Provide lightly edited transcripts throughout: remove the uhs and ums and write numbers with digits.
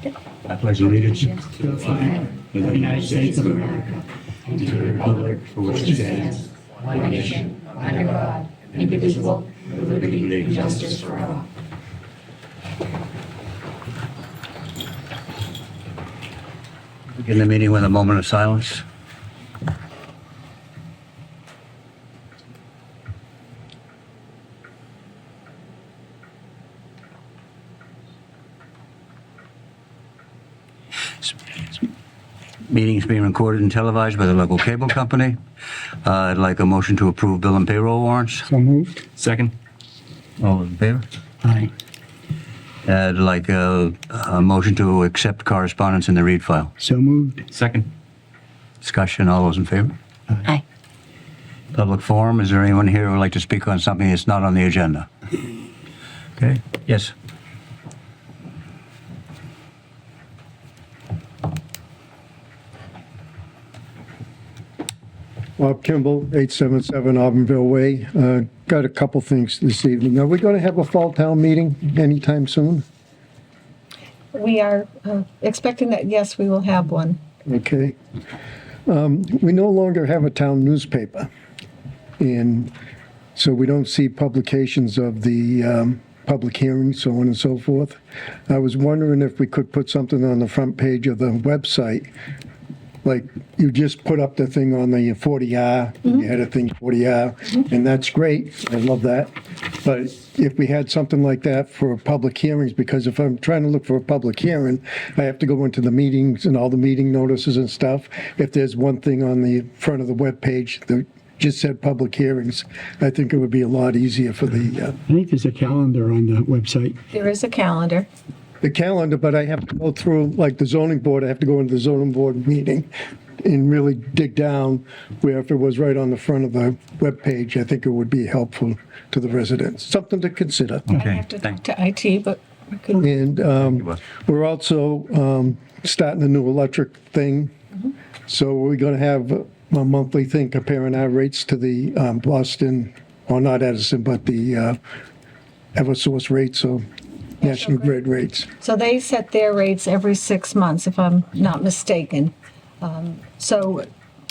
I pledge allegiance to the flag of the United States of America and to the republic for which it stands, one nation, under God, indivisible, with liberty and justice for all. Begin the meeting with a moment of silence. Meeting is being recorded and televised by the local cable company. I'd like a motion to approve bill and payroll warrants. So moved. Second. All in favor? Aye. I'd like a motion to accept correspondence in the read file. So moved. Second. Discussion, all those in favor? Aye. Public forum, is there anyone here who would like to speak on something that's not on the agenda? Okay, yes. Bob Kimball, 877 Auburndale Way. Got a couple things this evening. Are we going to have a fall town meeting anytime soon? We are expecting that, yes, we will have one. Okay. We no longer have a town newspaper, and so we don't see publications of the public hearings, so on and so forth. I was wondering if we could put something on the front page of the website. Like, you just put up the thing on the 40R, you had a thing 40R, and that's great, I love that. But if we had something like that for public hearings, because if I'm trying to look for a public hearing, I have to go into the meetings and all the meeting notices and stuff. If there's one thing on the front of the webpage that just said public hearings, I think it would be a lot easier for the I think there's a calendar on the website. There is a calendar. calendar, but I have to go through, like the zoning board, I have to go into the zoning board meeting and really dig down, where if it was right on the front of the webpage, I think it would be helpful to the residents. Something to consider. I Okay, have to talk thank to IT, but we could, And you, Buzz. we're also starting a new electric thing. So we're going to have a monthly thing comparing our rates to the Boston, or not Edison, but the Eversource rates, or National Grid rates. so they set their rates every 6 months, if I'm not mistaken. So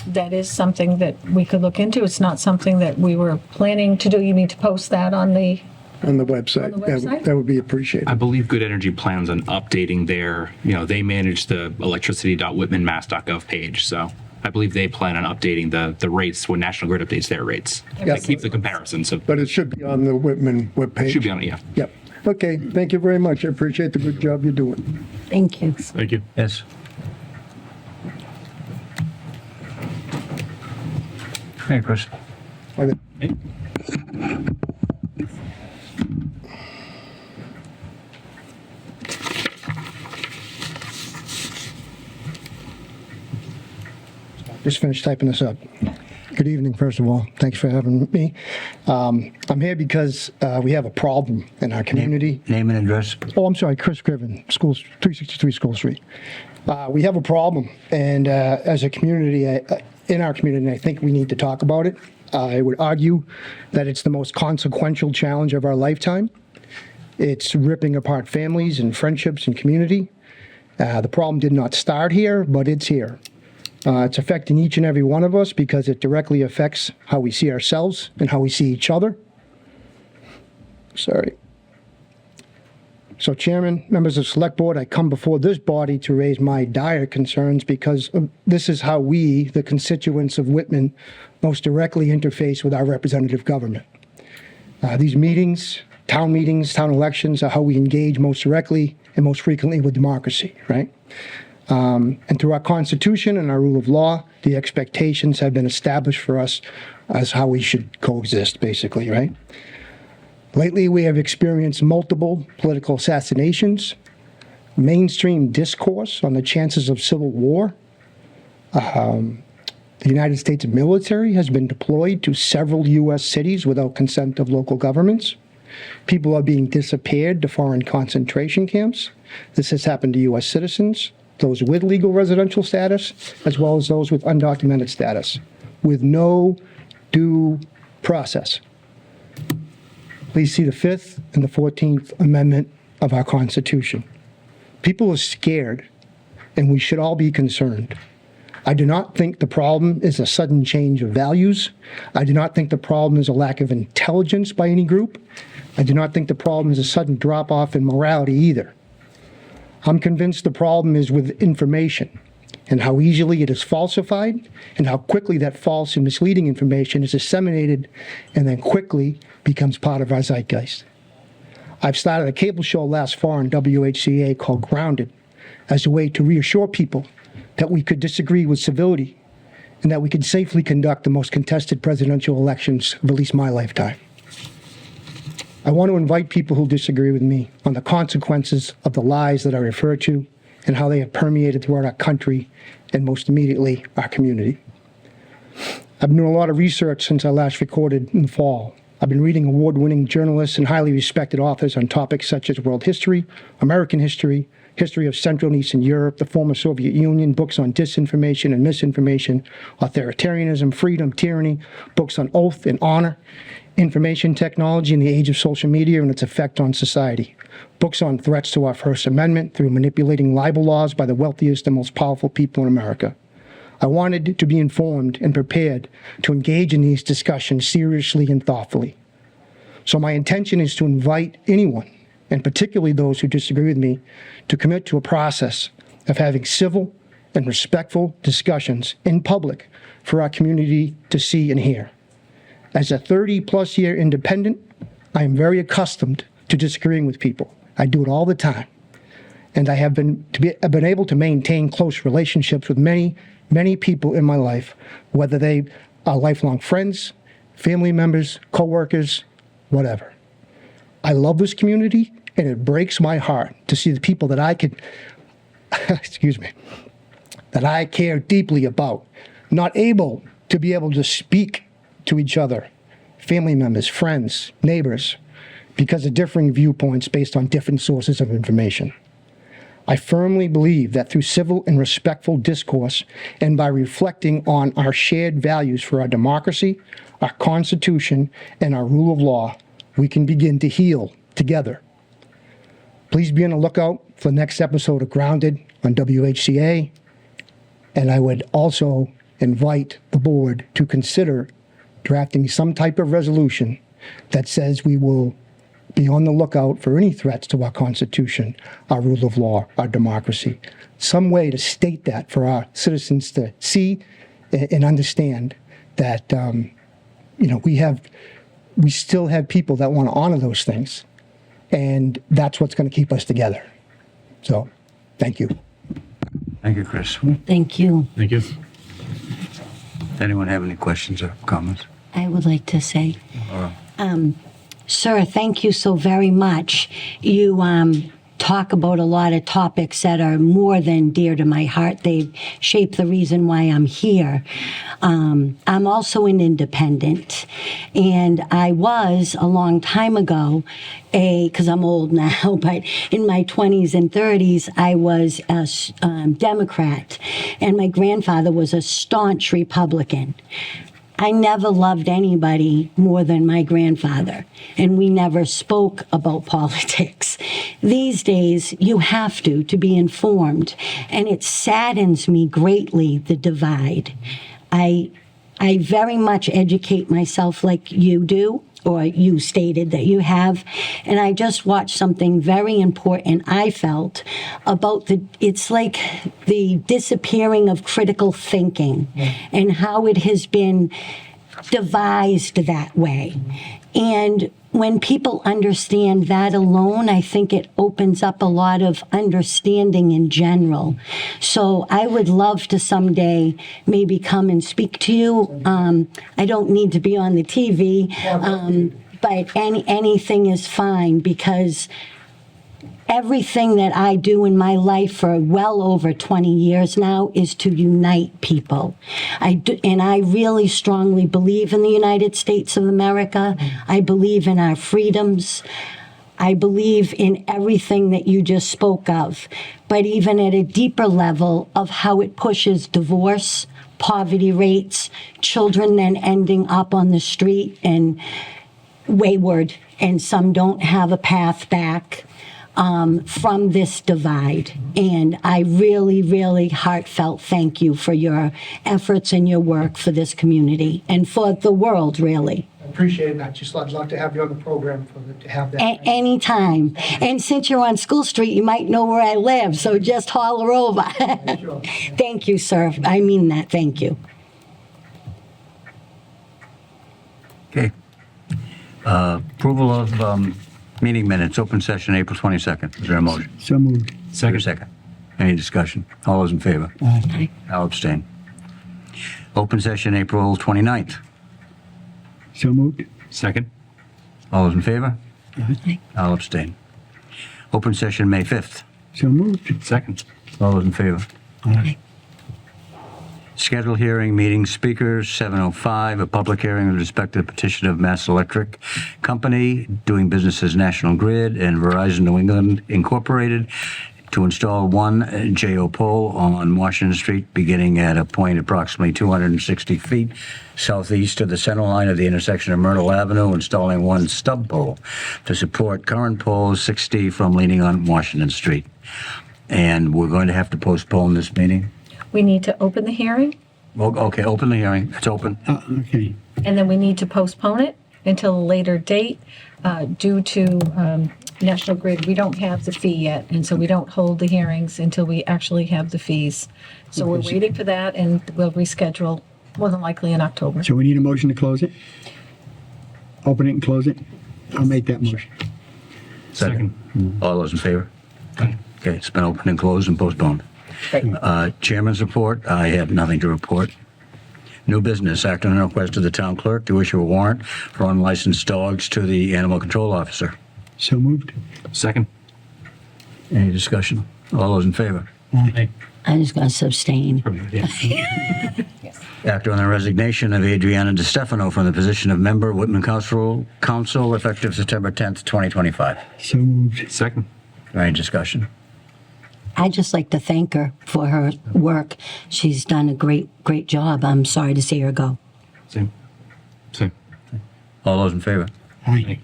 that is something that we could look into. It's not something that we were planning to do. You need to post that on the, On the website. On the website? That would be appreciated. I believe Good Energy plans on updating their, they manage the electricity.whitmanmass.gov page. So I believe they plan on updating the rates when National Grid updates their rates. Yes. To keep the comparison. So But it should be on the Whitman webpage. it should be on it, yeah. Yep. Okay, thank you very much. I appreciate the good job you're doing. thank you. Thank you. Yes. Hey, Chris. Okay. Just finished typing this up. Good evening, first of all. Thanks for having me. I'm here because we have a problem in our community. Name and address. Oh, I'm sorry, Chris Griffin, 363 School Street. We have a problem, and as a community, in our community, I think we need to talk about it. I would argue that it's the most consequential challenge of our lifetime. It's ripping apart families and friendships and community. The problem did not start here, but it's here. It's affecting each and every one of us because it directly affects how we see ourselves and how we see each other. Sorry. So, Chairman, members of Select Board, I come before this body to raise my dire concerns because this is how we, the constituents of Whitman, most directly interface with our representative government. These meetings, town elections are how we engage most directly and most frequently with democracy, right? And through our Constitution and our rule of law, the expectations have been established for us as how we should coexist, basically, right? Lately, we have experienced multiple political assassinations, mainstream discourse on the chances of civil war. The United States military has been deployed to several U.S. cities without consent of local governments. People are being disappeared to foreign concentration camps. This has happened to U.S. citizens, those with legal residential status, as well as those with undocumented status, with no due process. Please see the 5th and the 14th Amendment of our Constitution. People are scared, and we should all be concerned. I do not think the problem is a sudden change of values. I do not think the problem is a lack of intelligence by any group. I do not think the problem is a sudden drop-off in morality either. I'm convinced the problem is with information and how easily it is falsified and how quickly that false and misleading information is disseminated and then quickly becomes part of our zeitgeist. I've started a cable show last fall on WHCA called Grounded as a way to reassure people that we could disagree with civility and that we could safely conduct the most contested presidential elections of at least my lifetime. I want to invite people who disagree with me on the consequences of the lies that I refer to and how they have permeated throughout our country and most immediately our community. I've been doing a lot of research since I last recorded in the fall. I've been reading award-winning journalists and highly respected authors on topics such as world history, American history, history of Central and Eastern Europe, the former Soviet Union, books on disinformation and misinformation, authoritarianism, freedom, tyranny, books on oath and honor, information technology in the age of social media and its effect on society, books on threats to our First Amendment through manipulating libel laws by the wealthiest and most powerful people in America. I wanted to be informed and prepared to engage in these discussions seriously and thoughtfully. So my intention is to invite anyone, and particularly those who disagree with me, to commit to a process of having civil and respectful discussions in public for our community to see and hear. As a 30-plus year independent, I am very accustomed to disagreeing with people. I do it all the time. And I have been able to maintain close relationships with many people in my life, whether they are lifelong friends, family members, coworkers, whatever. I love this community, and it breaks my heart to see the people that I could, that I care deeply about, not able to be able to speak to each other, family members, friends, neighbors, because of differing viewpoints based on different sources of information. I firmly believe that through civil and respectful discourse and by reflecting on our shared values for our democracy, our Constitution, and our rule of law, we can begin to heal together. Please be on the lookout for the next episode of Grounded on WHCA, and I would also invite the board to consider drafting some type of resolution that says we will be on the lookout for any threats to our Constitution, our rule of law, our democracy. Some way to state that for our citizens to see and understand that, we still have people that want to honor those things, and that's what's going to keep us together. So, thank you. Thank you, Chris. Thank you. Thank you. Anyone have any questions or comments? I would like to say, sir, thank you so very much. You talk about a lot of topics that are more than dear to my heart. They shape the reason why I'm here. I'm also an independent, and I was a long time ago because I'm old now, but in my 20s and 30s, I was a Democrat, and my grandfather was a staunch Republican. I never loved anybody more than my grandfather, and we never spoke about politics. These days, you have to be informed, and it saddens me greatly, the divide. I very much educate myself like you do, or you stated that you have, and I just watched something very important, I felt, about it's like the disappearing of critical thinking and how it has been devised that way. And when people understand that alone, I think it opens up a lot of understanding in general. So I would love to someday maybe come and speak to you. I don't need to be on the TV, but anything is fine, because everything that I do in my life for well over 20 years now is to unite people. And I really strongly believe in the United States of America. I believe in our freedoms. I believe in everything that you just spoke of, but even at a deeper level of how it pushes divorce, poverty rates, children then ending up on the street and wayward, and some don't have a path back. from this divide. And I really, really heartfelt thank you for your efforts and your work for this community and for the world, really. I appreciate it. I'd love to have you on the program to have that. Anytime. And since you're on School Street, you might know where I live, so just holler over. Sure. Thank you, sir. I mean that. Thank you. Okay. Approval of meeting minutes, open session, April 22nd. Is there a motion? So moved. Is there a second? Any discussion? All those in favor? Aye. I'll abstain. Open session, April 29th. So moved. Second. All those in favor? Aye. I'll abstain. Open session, May 5th. So moved. Second. All those in favor? Aye. Schedule hearing, meeting speakers, 7:05, a public hearing with respect to the petition of Mass Electric Company, doing business as National Grid, and Verizon New England Incorporated, to install one JO pole on Washington Street, beginning at a point approximately 260 feet southeast of the center line of the intersection of Myrtle Avenue, installing one stub pole to support current poles 60 from leaning on Washington Street. And we're going to have to postpone this meeting. We need to open the hearing, Well, okay, open the hearing. It's open. Okay. and then we need to postpone it until a later date due to National Grid. We don't have the fee yet, and so we don't hold the hearings until we actually have the fees. So we're waiting for that, and we'll reschedule more than likely in October. So we need a motion to close it? Open it and close it? I'll make that motion. Second. All those in favor? Okay, it's been opened and closed and postponed. Great. Chairman's report, I have nothing to report. New business, act on a request of the town clerk to issue a warrant for unlicensed dogs to the animal control officer. So moved. Second. Any discussion? All those in favor? Aye. I'm just going to abstain. Act on the resignation of Adriana DeStefano from the position of member, Whitman Council, effective September 10th, 2025. So moved. Second. Any discussion? I'd just like to thank her for her work. She's done a great, great job. I'm sorry to see her go. Same. Same. All those in favor? Aye.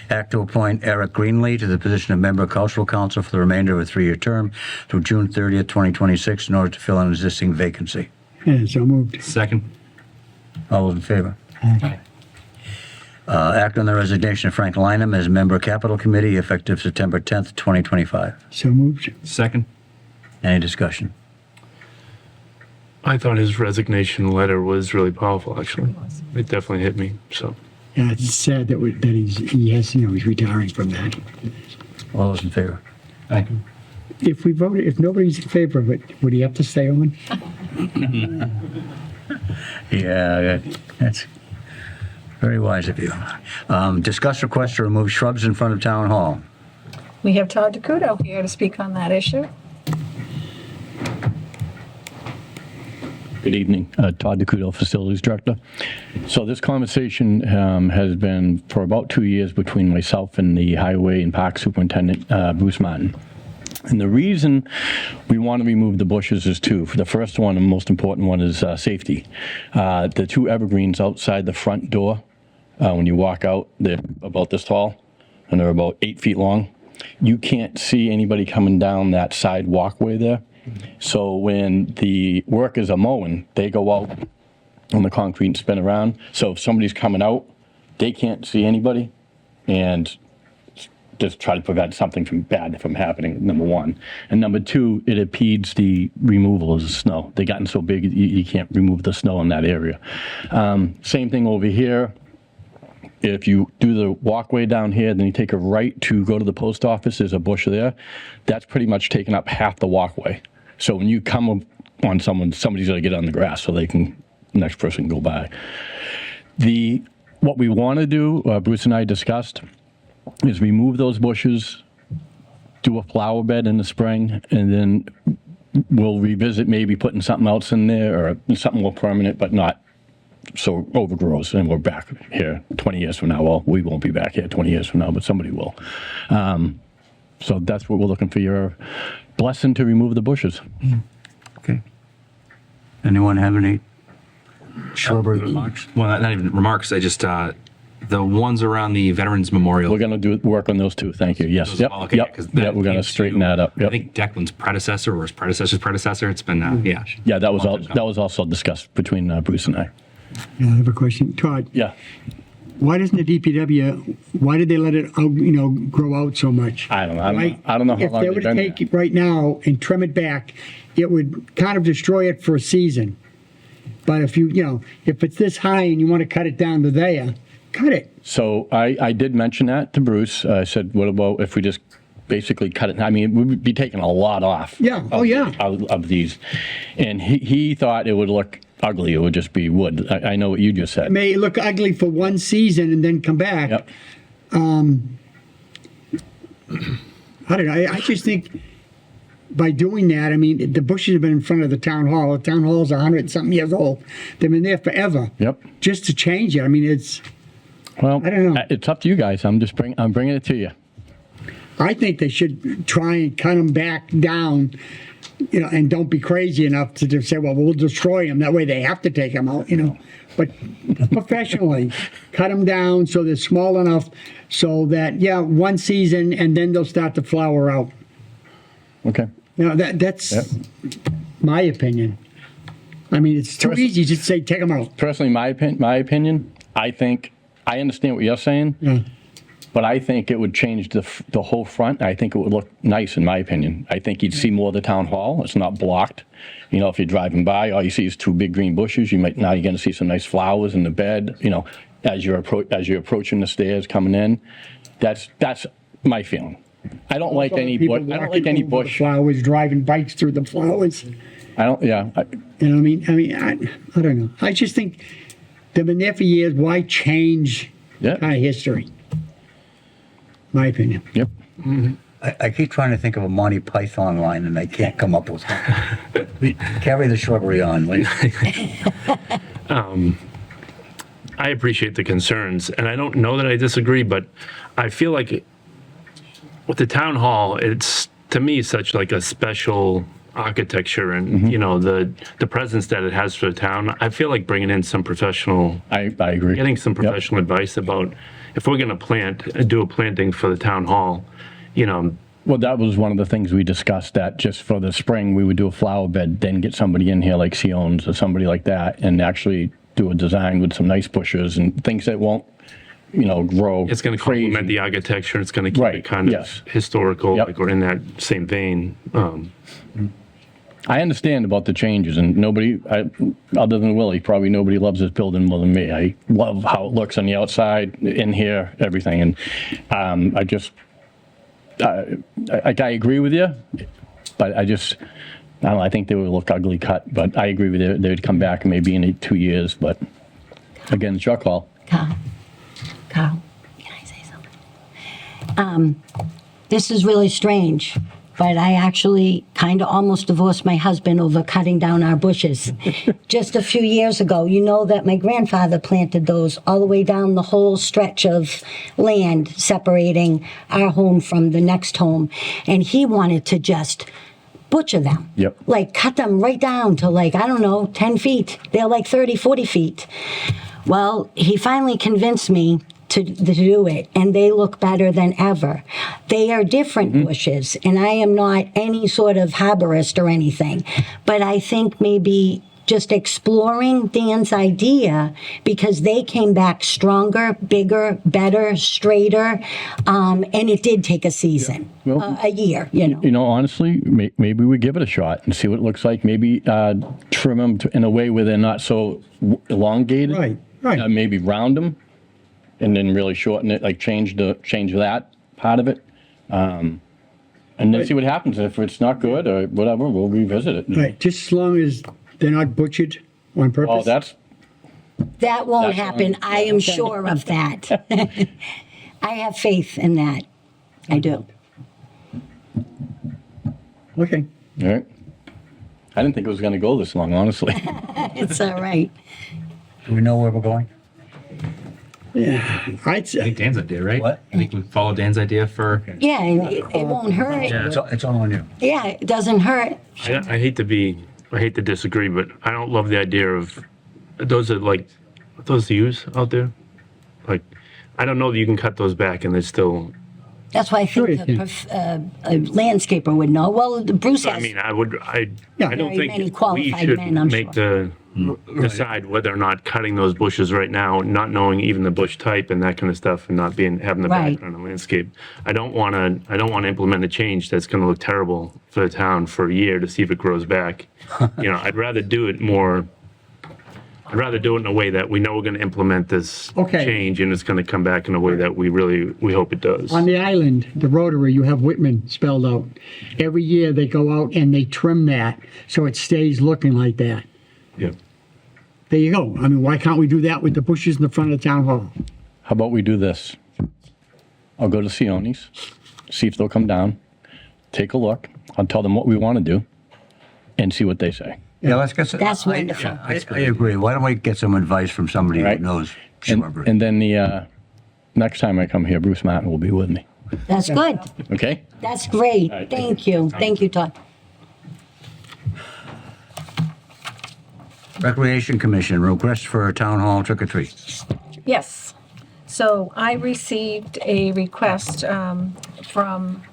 Act to appoint Eric Greenlee to the position of member, Cultural Council, for the remainder of a 3-year term through June 30th, 2026, in order to fill an existing vacancy. Yeah, so moved. Second. All those in favor? Aye. Act on the resignation of Frank Lynham as member, Capital Committee, effective September 10th, 2025. So moved. Second. Any discussion? I thought his resignation letter was really powerful, actually. It definitely hit me, so. Yeah, it's sad that he's retiring from that. All those in favor? Aye. If nobody's in favor of it, would he have to stay on? Yeah, that's very wise of you. Discuss request to remove shrubs in front of Town Hall. We have Todd DeCudo here to speak on that issue. Good evening. Todd DeCudo, Facilities Director. So this conversation has been for about 2 years between myself and the Highway and Park Superintendent, Bruce Martin. And the reason we want to remove the bushes is two. The first one, and most important one, is safety. The two evergreens outside the front door, when you walk out, they're about this tall, and they're about 8 feet long. You can't see anybody coming down that side walkway there. So when the workers are mowing, they go out on the concrete and spin around. So if somebody's coming out, they can't see anybody, and just try to prevent something bad from happening, number one. And number two, it impedes the removal of the snow. They've gotten so big, you can't remove the snow in that area. Same thing over here. If you do the walkway down here, then you take a right to go to the post office, there's a bush there. That's pretty much taken up half the walkway. So when you come on somebody's got to get on the grass so the next person can go by. What we want to do, Bruce and I discussed, is remove those bushes, do a flower bed in the spring, and then we'll revisit maybe putting something else in there or something more permanent, but not so overgrows, and we're back here 20 years from now. Well, we won't be back here 20 years from now, but somebody will. So that's what we're looking for, your blessing to remove the bushes. Okay. Anyone have any shrubbery remarks? Well, not even remarks. I just, The ones around the Veterans Memorial. We're going to work on those two. Thank you. Yes. Those- Yep. okay, Yep. 'cause Yeah, that we're going to came straighten that up. I Yep. think Declan's predecessor or his predecessor's predecessor. It's been, yeah. Yeah, that was also discussed between Bruce and I. Yeah, I have a question. Todd, Yeah. why doesn't the DPW, why did they let it, grow out so much? I don't know. I don't know. Right? I don't know how If long they they've were to been take there. it right now and trim it back, it would kind of destroy it for a season. But if if it's this high and you want to cut it down to there, cut it. So I did mention that to Bruce. I said, what about if we just basically cut it? I mean, we would be taking a lot off. Yeah. Oh, yeah. Of these. And he thought it would look ugly. It would just be wood. I know what you just said. It may look ugly for one season and then come back. Yep. I don't know. I just think by doing that, I mean, the bushes have been in front of the town hall. The town hall's 100-something years old. They've been there forever. Yep. Just to change it, I mean, it's. Well, I don't know. It's up to you guys. I'm bringing it to you. I think they should try and cut them back down, and don't be crazy enough to just say, well, we'll destroy them. That way they have to take them out, But professionally, cut them down so they're small enough so that, one season and then they'll start to flower out. Okay. That's Yep. my opinion. I mean, it's too easy just to say, take them out. Personally, my opinion, I think, I understand what you're saying, but I think it would change the whole front. I think it would look nice, in my opinion. I think you'd see more of the town hall. It's not blocked. If you're driving by, all you see is two big green bushes. Now you're going to see some nice flowers in the bed. As you're approaching the stairs coming in. That's my feeling. I don't like any People bush. I don't like walking any over the bush. flowers, driving bikes through the flowers. I don't. Yeah. I don't know. I just think they've been there for years. Why change Yeah. kind of history? My opinion. Yep. I keep trying to think of a Monty Python line, and I can't come up with one. Carry the shrubbery on, please. I appreciate the concerns, and I don't know that I disagree, but I feel like with the town hall, it's to me such like a special architecture, and the presence that it has for the town. I feel like bringing in some professional, I agree. getting some professional advice about if we're going to do a planting for the town hall. Well, that was one of the things we discussed, that just for the spring, we would do a flower bed, then get somebody in here like Siones or somebody like that, and actually do a design with some nice bushes and things that won't, grow. It's going to crazy. complement the architecture. It's going to keep Right, it kind of yes. historical, Yep. like we're in that same vein. I understand about the changes, and nobody, other than Willie, probably nobody loves this building more than me. I love how it looks on the outside, in here, everything, and I agree with you, but I don't know, I think they would look ugly cut, but I agree with you. They would come back maybe in 2 years, but again, it's your call. Carl, can I say something? This is really strange, but I actually kind of almost divorced my husband over cutting down our bushes. Just a few years ago, you know that my grandfather planted those all the way down the whole stretch of land separating our home from the next home. And he wanted to just butcher them. Yep. Like cut them right down to 10 feet. They're like 30, 40 feet. Well, he finally convinced me to do it, and they look better than ever. They are different bushes, and I am not any sort of arborist or anything, but I think maybe just exploring Dan's idea, because they came back stronger, bigger, better, straighter, and it did take a season, Well, a year, Honestly, maybe we give it a shot and see what it looks like. Maybe trim them in a way where they're not so elongated. Right. Maybe round them, and then really shorten it, like change that part of it, and then see what happens. If it's not good or whatever, we'll revisit it. Right. Just as long as they're not butchered on purpose. Oh, That won't That's happen. fine. I am sure of that. I have faith in that. I do. Okay. all right. I didn't think it was going to go this long, honestly. It's all right. Do we know where we're going? Yeah. I think Dan's idea, right? What? I think we follow Dan's idea for. Yeah, and it won't hurt. Yeah. It's all on you. Yeah, it doesn't hurt. I hate to disagree, but I don't love the idea of those are like those the use out there. Like I don't know that you can cut those back and there's still, That's why I Sure think you a landscaper would know. Well, Bruce I has. mean, Yeah. I don't Very many think we qualified should men, I'm make decide whether or not cutting those bushes right now, not knowing even the bush type and that kind of stuff, and not having the Right. background and landscape. I don't want to implement a change that's going to look terrible for the town for a year to see if it grows back. I'd rather do it in a way that we know we're going to implement this Okay. change and it's going to come back in a way that we hope it does. On the island, the rotary, you have Whitman spelled out. Every year they go out and they trim that so it stays looking like that. Yeah. There you go. I mean, why can't we do that with the bushes in the front of the town hall? How about we do this? I'll go to Sione's, see if they'll come down, take a look. I'll tell them what we want to do and see what they say. Yeah, let's get some. That's wonderful. I agree. Why don't we get some advice from somebody Right. who knows And, shrubbery? and then the next time I come here, Bruce Martin will be with me. That's good. Okay? That's great. right, Thank you. Thank you, Todd. Recreation Commission, request for a town hall trick or treat. Yes. So I received a request from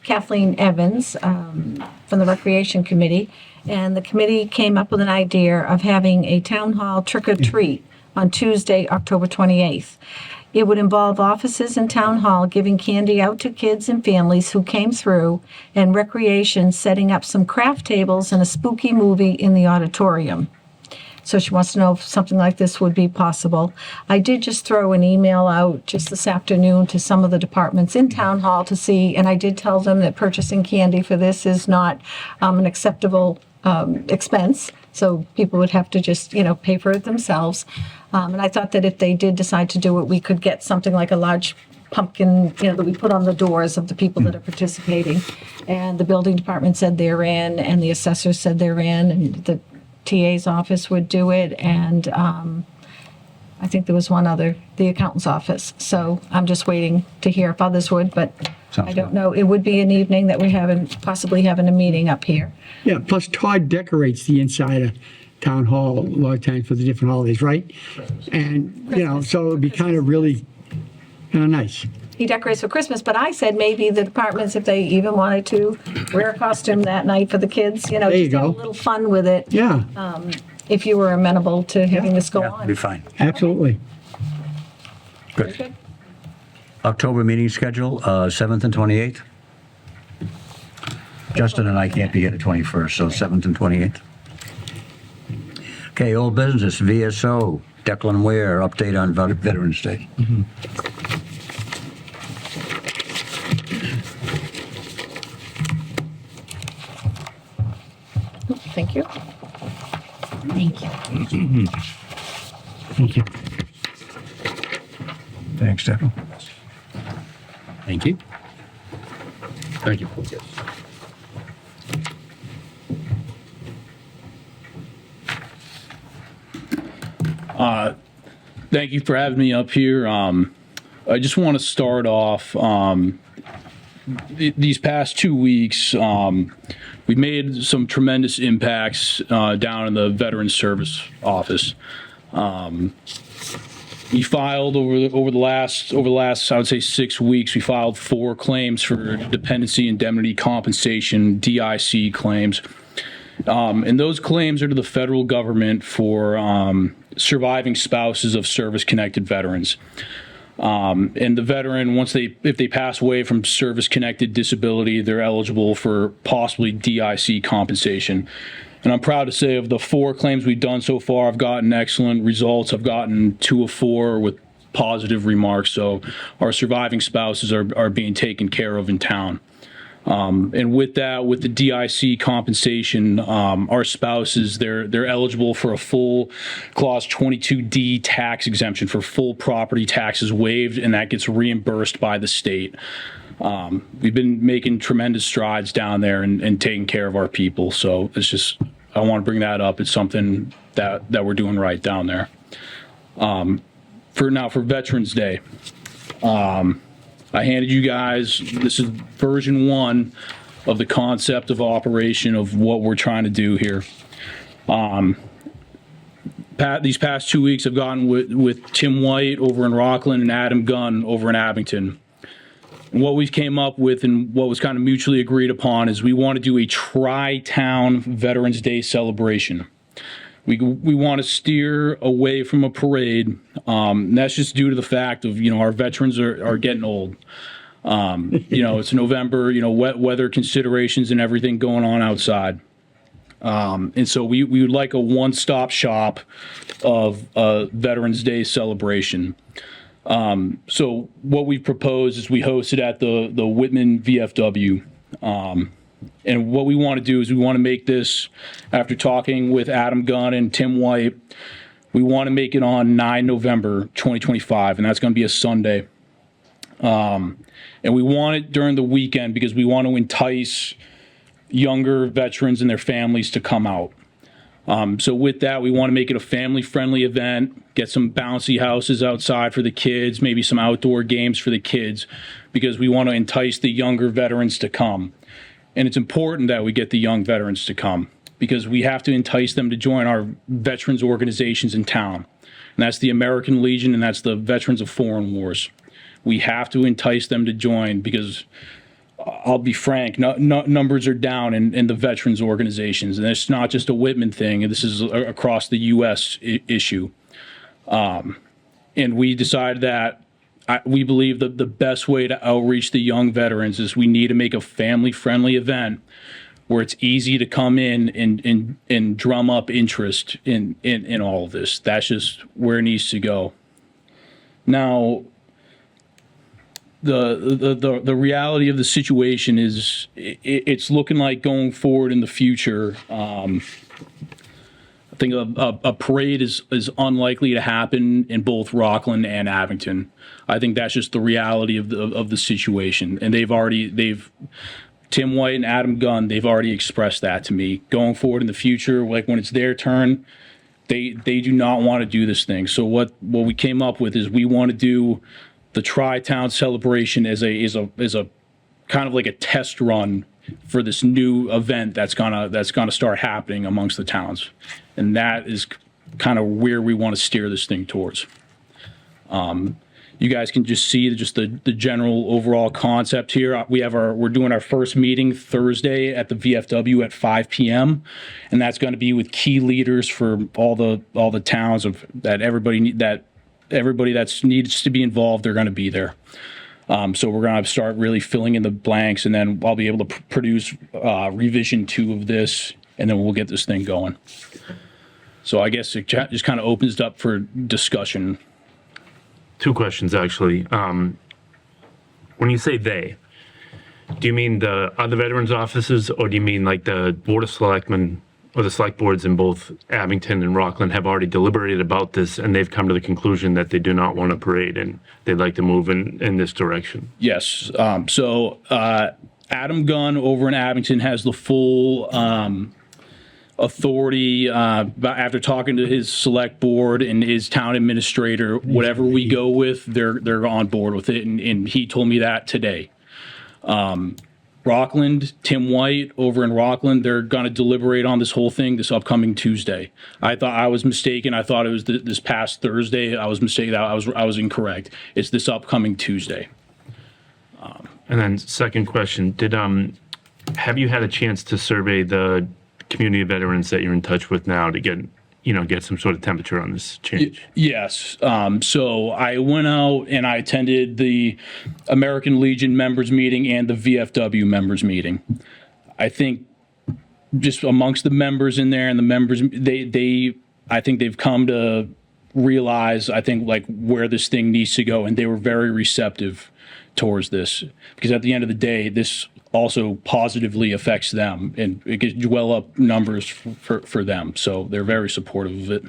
Kathleen Evans from the Recreation Committee, and the committee came up with an idea of having a town hall trick or treat on Tuesday, October 28th. It would involve offices in town hall giving candy out to kids and families who came through, and recreation setting up some craft tables and a spooky movie in the auditorium. So she wants to know if something like this would be possible. I did just throw an email out just this afternoon to some of the departments in town hall to see, and I did tell them that purchasing candy for this is not an acceptable expense. So people would have to just, pay for it themselves. And I thought that if they did decide to do it, we could get something like a large pumpkin, that we put on the doors of the people that are participating. And the building department said they're in, and the assessors said they're in, and the TA's office would do it, and I think there was one other, the accountant's office. So I'm just waiting to hear if others would, but Sounds I don't good. know. It would be an evening that we're possibly having a meeting up here. Yeah, plus Todd decorates the inside of town hall a lot of times for the different holidays, right? And, so it'd be kind of nice. He decorates for Christmas, but I said maybe the departments, if they even wanted to, wear a costume that night for the kids, you just have go. a little fun with it. Yeah, If you were amenable to having this go Yeah, on. be fine. absolutely. Good. October meeting schedule, 7th and 28th. Justin and I can't be here the 21st, so 7th and 28th. Okay, old business, VSO, Declan Ware, update on Veterans Day. Thank you. Thank you. Thank you. Thanks, Declan. Thank you. Thank you. Thank you for having me up here. I just want to start off, these past 2 weeks, we made some tremendous impacts down in the Veterans Service Office. We filed over the last, I would say, 6 weeks, we filed 4 claims for dependency indemnity compensation, DIC claims. And those claims are to the federal government for surviving spouses of service-connected veterans. And the veteran, if they pass away from service-connected disability, they're eligible for possibly DIC compensation. And I'm proud to say of the 4 claims we've done so far, I've gotten excellent results. I've gotten 2 of 4 with positive remarks. So our surviving spouses are being taken care of in town. And with that, with the DIC compensation, our spouses, they're eligible for a full Clause 22D tax exemption for full property taxes waived, and that gets reimbursed by the state. We've been making tremendous strides down there and taking care of our people. So it's just, I want to bring that up. It's something that we're doing right down there. For Veterans Day, I handed you guys, this is version 1 of the concept of operation of what we're trying to do here. these past 2 weeks I've gotten with Tim White over in Rockland and Adam Gunn over in Abington. And what we've came up with and what was kind of mutually agreed upon is we want to do a tri-town Veterans Day celebration. We want to steer away from a parade. And that's just due to the fact of, our veterans are getting old. It's November, wet weather considerations and everything going on outside. And so we would like a one-stop shop of a Veterans Day celebration. So what we propose is we host it at the Whitman VFW. And what we want to do is we want to make this, after talking with Adam Gunn and Tim White, we want to make it on 9 November 2025, and that's going to be a Sunday. And we want it during the weekend because we want to entice younger veterans and their families to come out. So with that, we want to make it a family-friendly event, get some bouncy houses outside for the kids, maybe some outdoor games for the kids, because we want to entice the younger veterans to come. And it's important that we get the young veterans to come because we have to entice them to join our veterans organizations in town. And that's the American Legion and that's the Veterans of Foreign Wars. We have to entice them to join because I'll be frank, numbers are down in the veterans organizations. And it's not just a Whitman thing. This is across the U.S. issue. And we decided that we believe that the best way to outreach the young veterans is we need to make a family-friendly event where it's easy to come in and drum up interest in all of this. That's just where it needs to go. Now, the reality of the situation is it's looking like going forward in the future. I think a parade is unlikely to happen in both Rockland and Abington. I think that's just the reality of the situation. And Tim White and Adam Gunn, they've already expressed that to me. Going forward in the future, like when it's their turn, they do not want to do this thing. So what we came up with is we want to do the Tri-Town celebration as a kind of like a test run for this new event that's gonna start happening amongst the towns, and that is kind of where we want to steer this thing towards. You guys can just see the general overall concept here. We're doing our first meeting Thursday at the VFW at 5 p.m. and that's going to be with key leaders for all the towns that everybody that needs to be involved. They're going to be there. So we're going to start really filling in the blanks, and then I'll be able to produce revision 2 of this, and then we'll get this thing going. So I guess it just kind of opens it up for discussion. 2 questions, actually. When you say they, do you mean the other veterans offices, or do you mean like the Board of Selectmen or the select boards in both Abington and Rockland have already deliberated about this and they've come to the conclusion that they do not want a parade and they'd like to move in this direction? Yes. So Adam Gunn over in Abington has the full authority after talking to his select board and his town administrator. Whatever we go with, they're on board with it, and he told me that today. Rockland, Tim White over in Rockland, they're going to deliberate on this whole thing this upcoming Tuesday. I thought I was mistaken. I thought it was this past Thursday. I was mistaken. I was incorrect. It's this upcoming Tuesday. And then second question, have you had a chance to survey the community of veterans that you're in touch with now to get some sort of temperature on this change? Yes. So I went out and I attended the American Legion members meeting and the VFW members meeting. I think just amongst the members in there and the members, I think they've come to realize, I think, like where this thing needs to go, and they were very receptive towards this, because at the end of the day, this also positively affects them and it could dwell up numbers for them. So they're very supportive of it.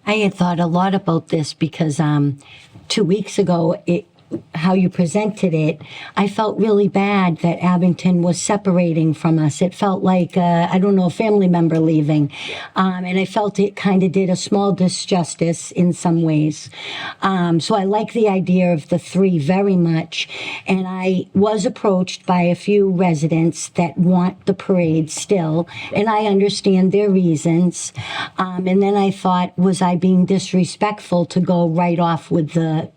I had thought a lot about this because 2 weeks ago, how you presented it, I felt really bad that Abington was separating from us. It felt like, I don't know, a family member leaving. And I felt it kind of did a small disjustice in some ways. So I like the idea of the three very much. And I was approached by a few residents that want the parade still, and I understand their reasons. And then I thought, was I being disrespectful to go right off with the,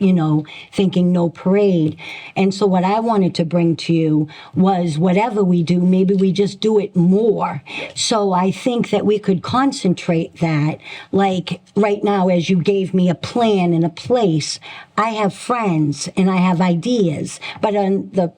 thinking no parade? And so what I wanted to bring to you was whatever we do, maybe we just do it more. So I think that we could concentrate that. Like right now, as you gave me a plan and a place, I have friends and I have ideas, but on the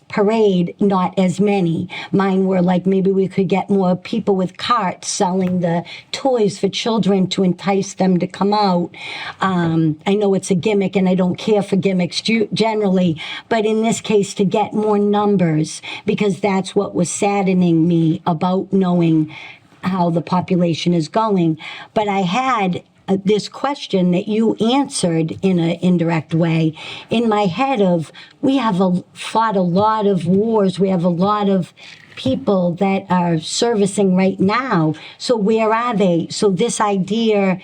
parade, not as many. Mine were like, maybe we could get more people with carts selling the toys for children to entice them to come out. I know it's a gimmick and I don't care for gimmicks generally, but in this case, to get more numbers, because that's what was saddening me about knowing how the population is going. But I had this question that you answered in an indirect way in my head of, we have fought a lot of wars. We have a lot of people that are servicing right now. So where are they? So this idea,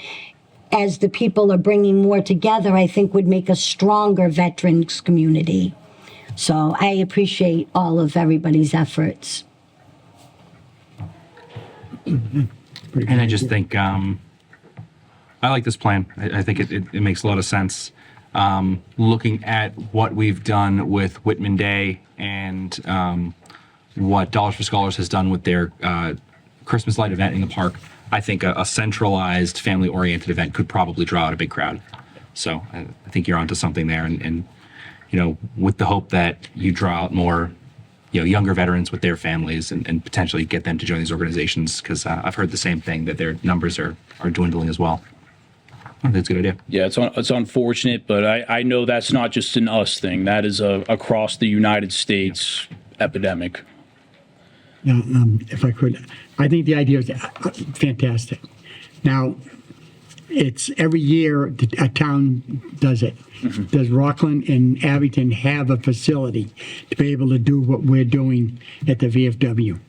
as the people are bringing more together, I think would make a stronger veterans community. So I appreciate all of everybody's efforts. And I just think, I like this plan. I think it makes a lot of sense. Looking at what we've done with Whitman Day and what Dollars for Scholars has done with their Christmas light event in the park, I think a centralized, family-oriented event could probably draw out a big crowd. So I think you're onto something there, and with the hope that you draw out more, younger veterans with their families and potentially get them to join these organizations, because I've heard the same thing, that their numbers are dwindling as well. I think it's a good idea. Yeah, it's unfortunate, but I know that's not just an us thing. That is a across the United States epidemic. Now, if I could, I think the idea is fantastic. Now, it's every year a town does it. Mm-hmm. Does Rockland and Abington have a facility to be able to do what we're doing at the VFW?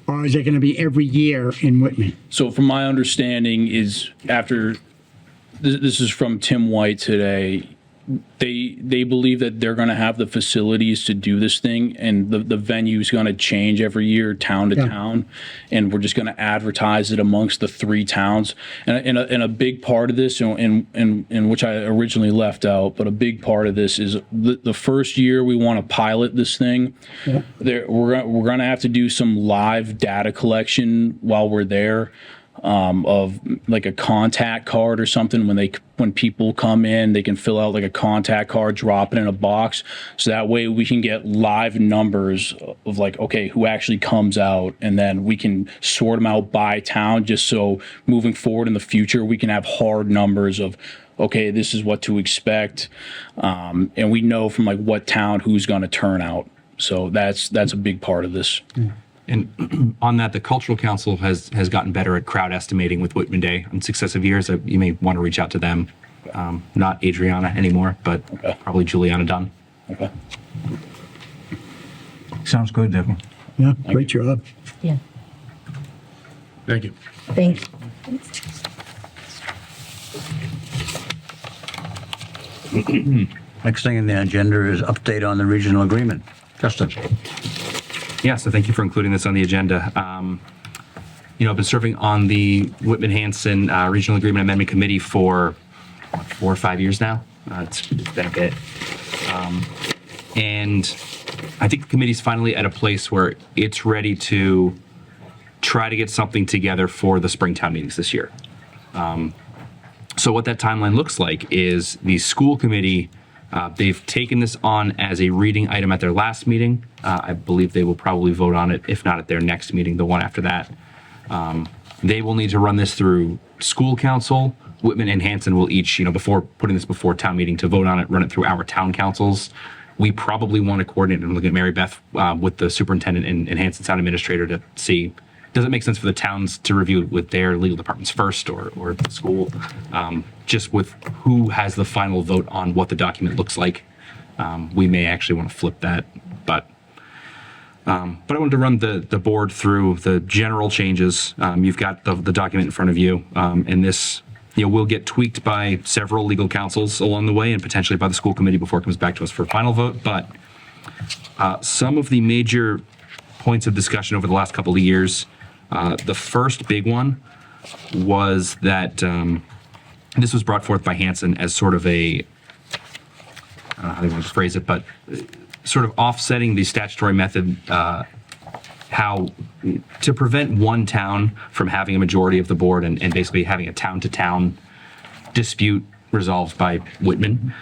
Or is it going to be every year in Whitman? So from my understanding is after, this is from Tim White today, they believe that they're going to have the facilities to do this thing, and the venue is going to change every year, town to town, and we're just going to advertise it amongst the three towns. And a big part of this, and which I originally left out, but a big part of this is the first year we want to pilot this thing. Yeah. We're going to have to do some live data collection while we're there. Of like a contact card or something. When people come in, they can fill out like a contact card, drop it in a box, so that way we can get live numbers of like, okay, who actually comes out, and then we can sort them out by town, just so moving forward in the future we can have hard numbers of, okay, this is what to expect, and we know from like what town who's going to turn out. So that's a big part of this. And on that, the Cultural Council has gotten better at crowd estimating with Whitman Day in successive years. You may want to reach out to them. Not Adriana anymore, but probably Juliana Dunn. Okay. Sounds good, Devin. Yeah, great job. Yeah. Thank you. Thanks. Next thing in the agenda is update on the regional agreement. Justin. Yeah, so thank you for including this on the agenda. I've been serving on the Whitman-Hanson Regional Agreement Amendment Committee for 4 or 5 years now. It's been a bit. And I think the committee's finally at a place where it's ready to try to get something together for the Springtown meetings this year. So what that timeline looks like is the school committee, they've taken this on as a reading item at their last meeting. I believe they will probably vote on it, if not at their next meeting, the one after that. They will need to run this through school council. Whitman and Hanson will each, before putting this before town meeting to vote on it, run it through our town councils. We probably want to coordinate and look at Mary Beth with the superintendent and Hanson town administrator to see, does it make sense for the towns to review it with their legal departments first or the school? Just with who has the final vote on what the document looks like. We may actually want to flip that, but I wanted to run the board through the general changes. You've got the document in front of you, and this will get tweaked by several legal counsels along the way and potentially by the school committee before it comes back to us for final vote. But some of the major points of discussion over the last couple of years, the first big one was that this was brought forth by Hansen as sort of a, I don't know how they want to phrase it, but sort of offsetting the statutory method, how to prevent one town from having a majority of the board and basically having a town-to-town dispute resolved by Whitman.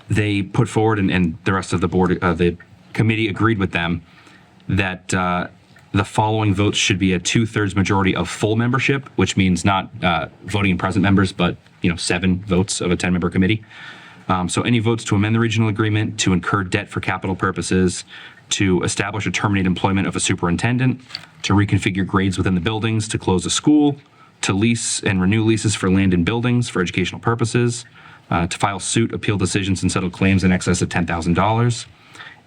They put forward, and the rest of the board, the committee agreed with them, that the following votes should be a 2/3 majority of full membership, which means not voting and present members, but 7 votes of a 10-member committee. So any votes to amend the regional agreement, to incur debt for capital purposes, to establish or terminate employment of a superintendent, to reconfigure grades within the buildings, to close a school, to lease and renew leases for land and buildings for educational purposes, to file suit, appeal decisions, and settle claims in excess of $10,000,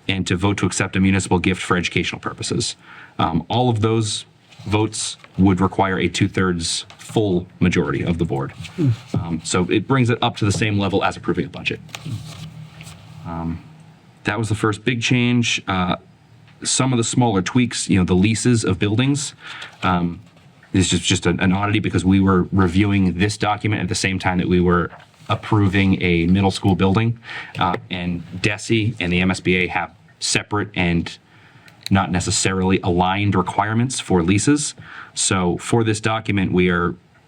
and to vote to accept a municipal gift for educational purposes. All of those votes would require a 2/3 full majority of the board. So it brings it up to the same level as approving a budget. That was the first big change. Some of the smaller tweaks, the leases of buildings, is just an oddity because we were reviewing this document at the same time that we were approving a middle school building. And DESE and the MSBA have separate and not necessarily aligned requirements for leases. So for this document,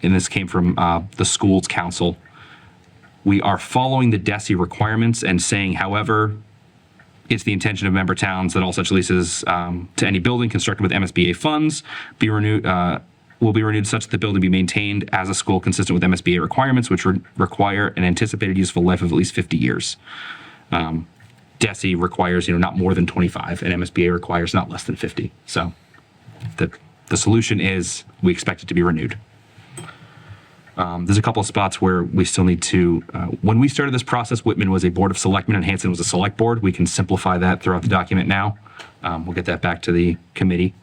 and this came from the schools council, we are following the DESE requirements and saying, however, it's the intention of member towns that all such leases to any building constructed with MSBA funds will be renewed such that the building be maintained as a school consistent with MSBA requirements, which require an anticipated useful life of at least 50 years. DESE requires, not more than 25, and MSBA requires not less than 50. So the solution is we expect it to be renewed. There's a couple of spots where we still need to, when we started this process, Whitman was a board of selectmen and Hansen was a select board. We can simplify that throughout the document now. We'll get that back to the committee.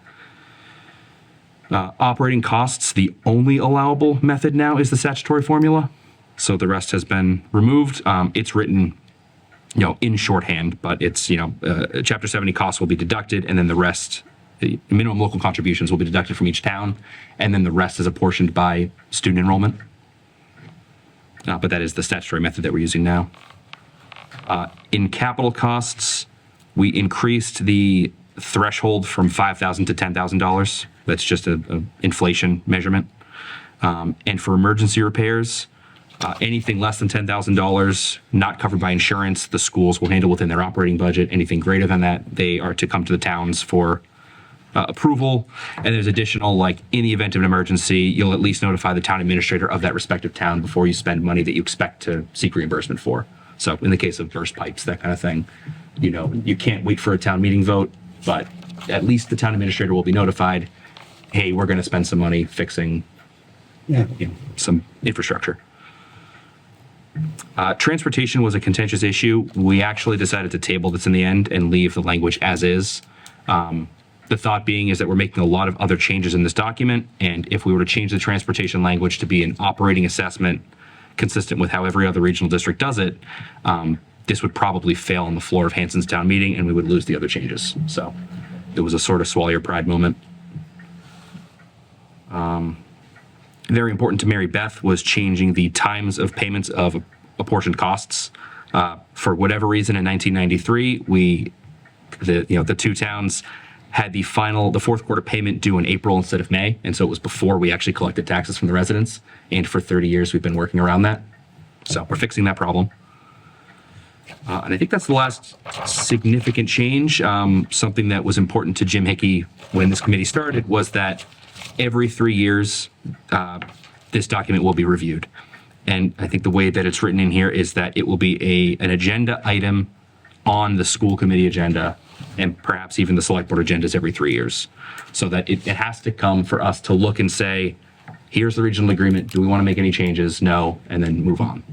Operating costs, the only allowable method now is the statutory formula. So the rest has been removed. It's written, in shorthand, but it's, Chapter 70 costs will be deducted, and then the rest, the minimum local contributions will be deducted from each town, and then the rest is apportioned by student enrollment. But that is the statutory method that we're using now. In capital costs, we increased the threshold from $5,000 to $10,000. That's just an inflation measurement. And for emergency repairs, anything less than $10,000 not covered by insurance, the schools will handle within their operating budget. Anything greater than that, they are to come to the towns for approval. And there's additional, like in the event of an emergency, you'll at least notify the town administrator of that respective town before you spend money that you expect to seek reimbursement for. So in the case of burst pipes, that kind of thing, you can't wait for a town meeting vote, but at least the town administrator will be notified, hey, we're going to spend some money fixing some infrastructure. Transportation was a contentious issue. We actually decided to table this in the end and leave the language as is. The thought being is that we're making a lot of other changes in this document, and if we were to change the transportation language to be an operating assessment consistent with how every other regional district does it, this would probably fail on the floor of Hansen's town meeting, and we would lose the other changes. So it was a sort of swallow your pride moment. Very important to Mary Beth was changing the times of payments of apportioned costs. For whatever reason, in 1993, the two towns had the fourth quarter payment due in April instead of May, and so it was before we actually collected taxes from the residents. And for 30 years, we've been working around that. So we're fixing that problem. And I think that's the last significant change. Something that was important to Jim Hickey when this committee started was that every 3 years, this document will be reviewed. And I think the way that it's written in here is that it will be an agenda item on the school committee agenda and perhaps even the select board agendas every 3 years. So that it has to come for us to look and say, here's the regional agreement. Do we want to make any changes? No, and then move on.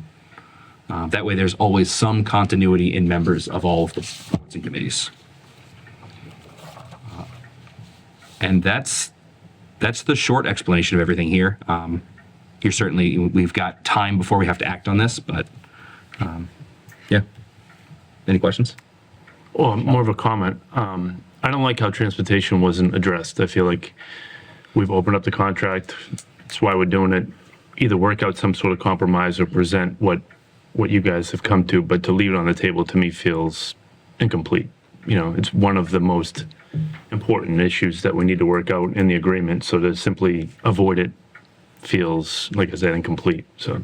That way there's always some continuity in members of all of the boards and committees. And that's the short explanation of everything here. We've got time before we have to act on this, but yeah. Any questions? Well, more of a comment. I don't like how transportation wasn't addressed. I feel like we've opened up the contract. That's why we're doing it. Either work out some sort of compromise or present what you guys have come to, but to leave it on the table to me feels incomplete. You know, it's one of the most important issues that we need to work out in the agreement. So to simply avoid it feels, like I said, incomplete. So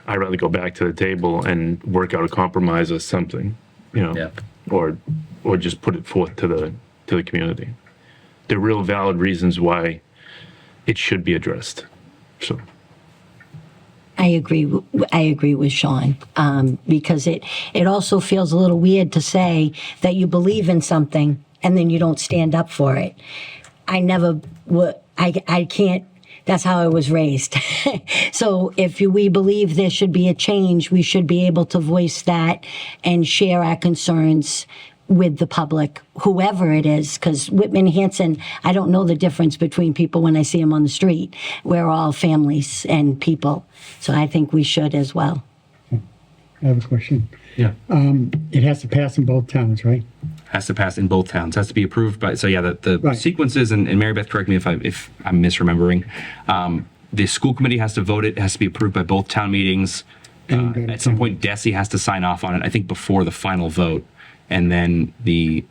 I'd rather go back to the table and work out a compromise or something, you know, Yeah. or just put it forth to the community. There are real valid reasons why it should be addressed. So I agree with Sean, because it also feels a little weird to say that you believe in something and then you don't stand up for it. I can't, that's how I was raised. So if we believe there should be a change, we should be able to voice that and share our concerns with the public, whoever it is, because Whitman, Hanson, I don't know the difference between people when I see them on the street. We're all families and people. So I think we should as well. I have a question. Yeah. It has to pass in both towns, right? Has to pass in both towns. Has to be approved by. So yeah, the Right. sequences and Mary Beth, correct me if I'm misremembering. The school committee has to vote it. It has to be approved by both town meetings. At some point, DESI has to sign off on it. I think before the final vote, and then maybe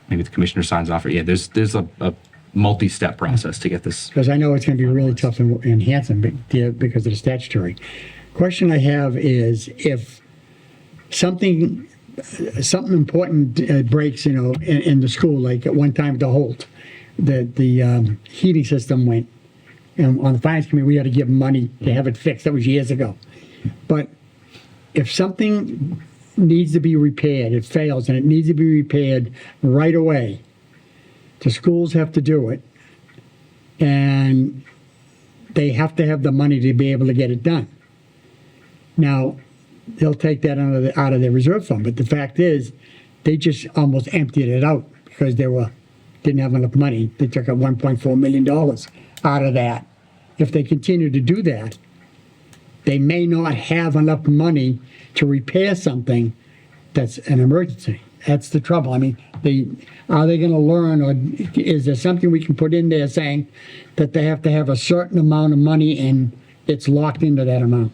the commissioner signs off. Yeah, there's a multi-step process to get this. Because I know it's going to be really tough in Hanson because of the statutory. Question I have is if something important breaks, in the school, like at one time at the Holt, the heating system went, and on the finance committee, we had to give them money to have it fixed. That was years ago. But if something needs to be repaired, it fails, and it needs to be repaired right away, the schools have to do it, and they have to have the money to be able to get it done. Now, they'll take that out of their reserve fund, but the fact is, they just almost emptied it out because didn't have enough money. They took out $1.4 million out of that. If they continue to do that, they may not have enough money to repair something that's an emergency. That's the trouble. I mean, are they going to learn, or is there something we can put in there saying that they have to have a certain amount of money and it's locked into that amount?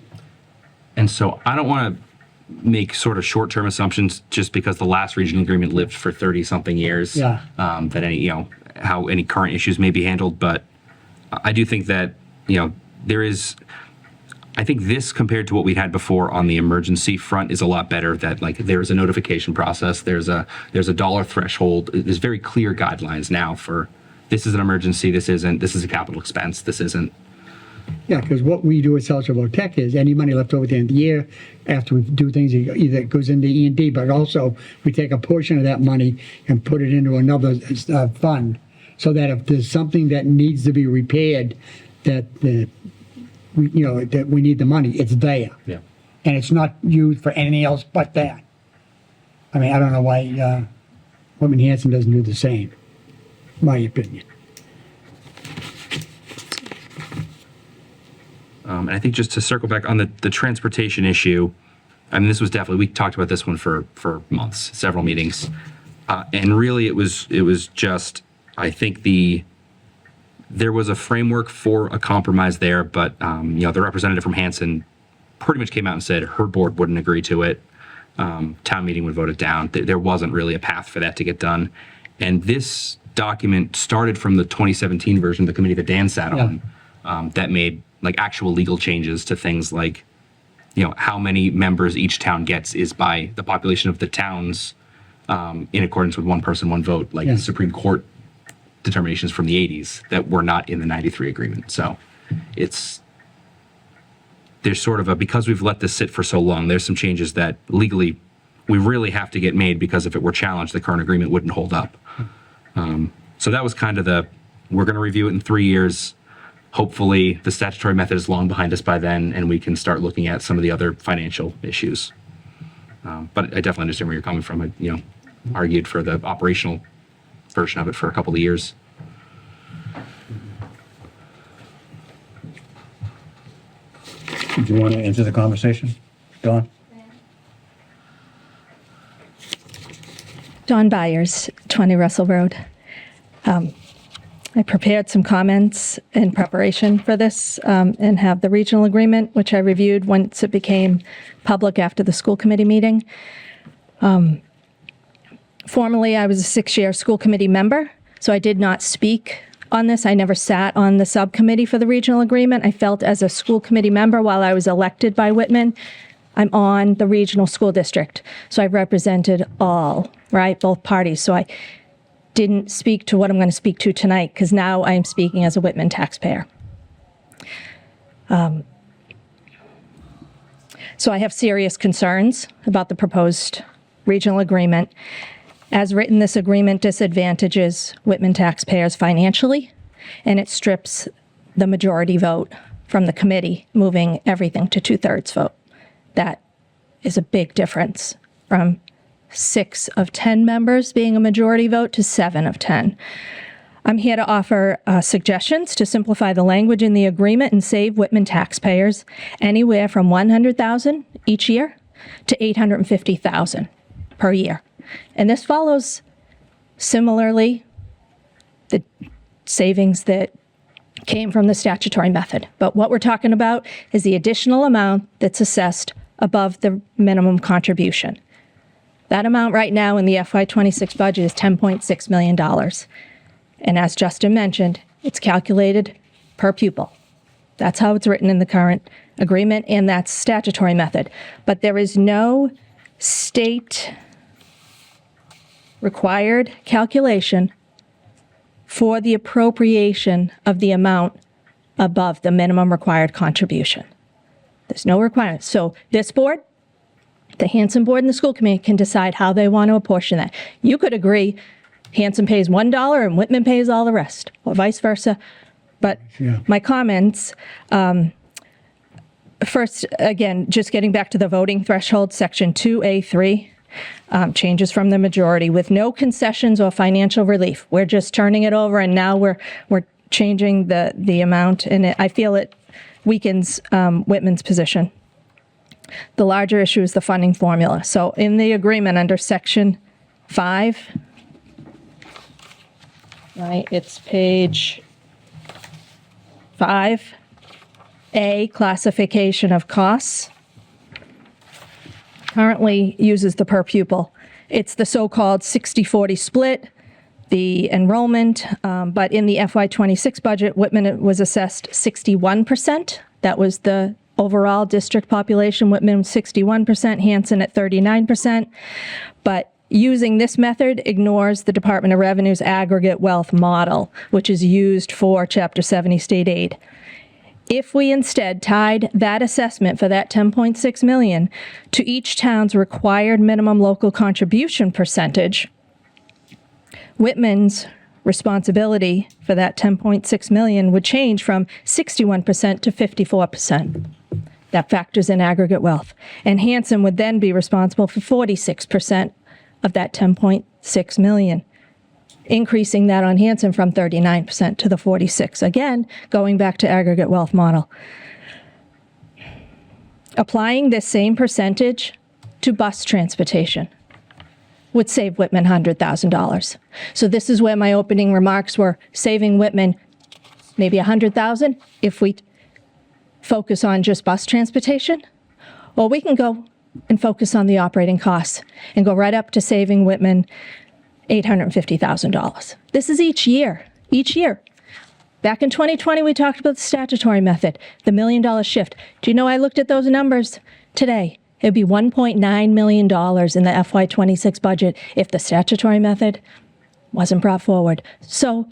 And so I don't want to make sort of short-term assumptions just because the last regional agreement lived for 30-something years. Yeah. That how any current issues may be handled, but I do think that I think this compared to what we had before on the emergency front is a lot better. That there's a notification process, there's a dollar threshold. There's very clear guidelines now for this is an emergency, this isn't. This is a capital expense, this isn't. Yeah, because what we do at South Shore Tech is any money left over at the end of the year, after we do things, either it goes into E&D, but also we take a portion of that money and put it into another fund, so that if there's something that needs to be repaired, that we need the money, it's there. Yeah. And it's not used for anything else but that. I mean, I don't know why Whitman Hanson doesn't do the same, my opinion. And I think just to circle back on the transportation issue, I mean, this was definitely, we talked about this one for months, several meetings. And really it was just, I think there was a framework for a compromise there, but the representative from Hanson pretty much came out and said her board wouldn't agree to it. Town meeting would vote it down. There wasn't really a path for that to get done. And this document started from the 2017 version of the committee that Dan sat on, that made actual legal changes to things like, how many members each town gets is by the population of the towns, in accordance with one person, one vote, the Supreme Court determinations from the 80s that were not in the 93 agreement. So there's sort of because we've let this sit for so long, there's some changes that legally we really have to get made, because if it were challenged, the current agreement wouldn't hold up. So that was kind of we're going to review it in 3 years. Hopefully the statutory method is long behind us by then, and we can start looking at some of the other financial issues. But I definitely understand where you're coming from. I, argued for the operational version of it for a couple of years. Do you want to enter the conversation, Dawn? Dawn Byers, 20 Russell Road. I prepared some comments in preparation for this and have the regional agreement, which I reviewed once it became public after the school committee meeting. Formerly, I was a 6-year school committee member, so I did not speak on this. I never sat on the subcommittee for the regional agreement. I felt as a school committee member while I was elected by Whitman, I'm on the regional school district. So I represented all, right, both parties. So I didn't speak to what I'm going to speak to tonight, because now I am speaking as a Whitman taxpayer. So I have serious concerns about the proposed regional agreement. As written, this agreement disadvantages Whitman taxpayers financially, and it strips the majority vote from the committee, moving everything to 2/3 vote. That is a big difference from 6 of 10 members being a majority vote to 7 of 10. I'm here to offer suggestions to simplify the language in the agreement and save Whitman taxpayers anywhere from $100,000 each year to $850,000 per year. And this follows similarly the savings that came from the statutory method. But what we're talking about is the additional amount that's assessed above the minimum contribution. That amount right now in the FY26 budget is $10.6 million. And as Justin mentioned, it's calculated per pupil. That's how it's written in the current agreement, and that's statutory method. But there is no state required calculation for the appropriation of the amount above the minimum required contribution. There's no requirement. So this board, the Hanson board and the school committee can decide how they want to apportion that. You could agree Hanson pays $1 and Whitman pays all the rest, or vice versa. But my comments, first, again, just getting back to the voting threshold, section 2A3, changes from the majority with no concessions or financial relief. We're just turning it over, and now we're changing the amount, and I feel it weakens Whitman's position. The larger issue is the funding formula. So in the agreement under section 5, right, it's page 5A, classification of costs. Currently uses the per pupil. It's the so-called 60-40 split, the enrollment, but in the FY26 budget, Whitman was assessed 61%. That was the overall district population. Whitman was 61%, Hanson at 39%. But using this method ignores the Department of Revenue's aggregate wealth model, which is used for Chapter 70 state aid. If we instead tied that assessment for that $10.6 million to each town's required minimum local contribution percentage, Whitman's responsibility for that $10.6 million would change from 61% to 54%. That factors in aggregate wealth. And Hanson would then be responsible for 46% of that $10.6 million, increasing that on Hanson from 39% to the 46%. Again, going back to aggregate wealth model. Applying this same percentage to bus transportation would save Whitman $100,000. So this is where my opening remarks were, saving Whitman maybe $100,000 if we focus on just bus transportation, or we can go and focus on the operating costs and go right up to saving Whitman $850,000. This is each year. Back in 2020, we talked about the statutory method, the $1 million shift. Do you know I looked at those numbers today? It would be $1.9 million in the FY26 budget if the statutory method wasn't brought forward. So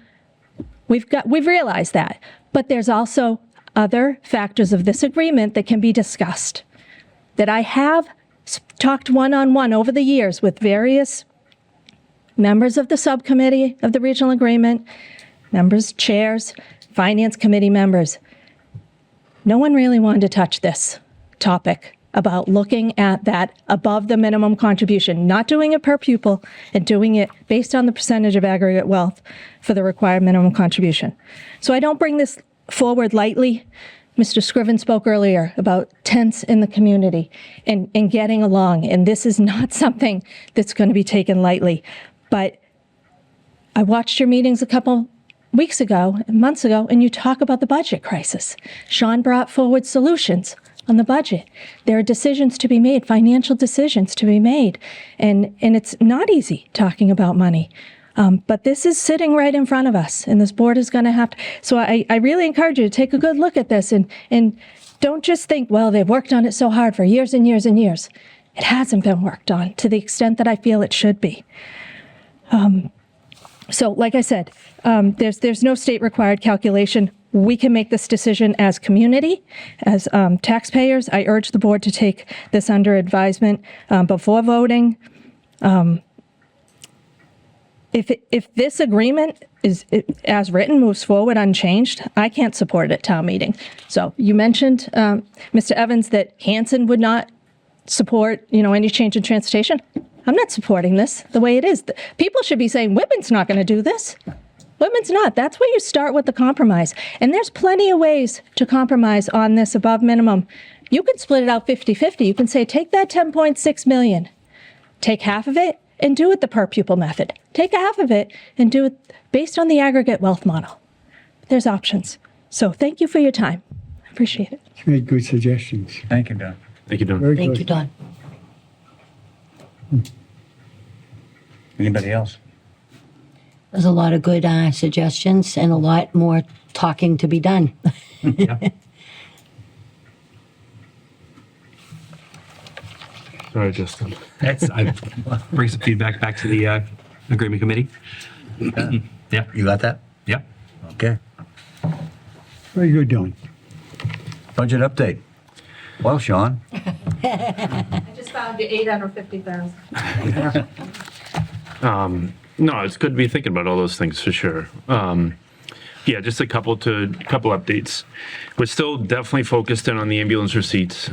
we've realized that. But there's also other factors of this agreement that can be discussed that I have talked one-on-one over the years with various members of the subcommittee of the regional agreement, members, chairs, finance committee members. No one really wanted to touch this topic about looking at that above the minimum contribution, not doing it per pupil and doing it based on the percentage of aggregate wealth for the required minimum contribution. So I don't bring this forward lightly. Mr. Scriven spoke earlier about tense in the community and getting along, and this is not something that's going to be taken lightly. But I watched your meetings a couple weeks ago, months ago, and you talk about the budget crisis. Sean brought forward solutions on the budget. There are decisions to be made, financial decisions to be made, and it's not easy talking about money. But this is sitting right in front of us, and this board is going to have to. So I really encourage you to take a good look at this and don't just think, well, they've worked on it so hard for years and years and years. It hasn't been worked on to the extent that I feel it should be. So like I said, there's no state required calculation. We can make this decision as community, as taxpayers. I urge the board to take this under advisement before voting. If this agreement is as written moves forward unchanged, I can't support it at town meeting. So you mentioned, Mr. Evans, that Hanson would not support, any change in transportation. I'm not supporting this the way it is. People should be saying, Whitman's not going to do this. Whitman's not. That's where you start with the compromise. And there's plenty of ways to compromise on this above minimum. You can split it out 50-50. You can say, take that 10.6 million, take half of it and do it the per pupil method. Take half of it and do it based on the aggregate wealth model. There's options. So thank you for your time. I appreciate it. You made good suggestions. Thank you, Don. Thank you, Don. Very Thank good. you, Don. Anybody else? There's a lot of good suggestions and a lot more talking to be done. Sorry, Justin. I bring some feedback back to the agreement committee. Yeah. You got that? Yeah. Okay. Very good, Don. Budget update. Well, Sean, I just found you 850,000. No, it's good to be thinking about all those things for sure. Yeah, just a couple updates. We're still definitely focused in on the ambulance receipts.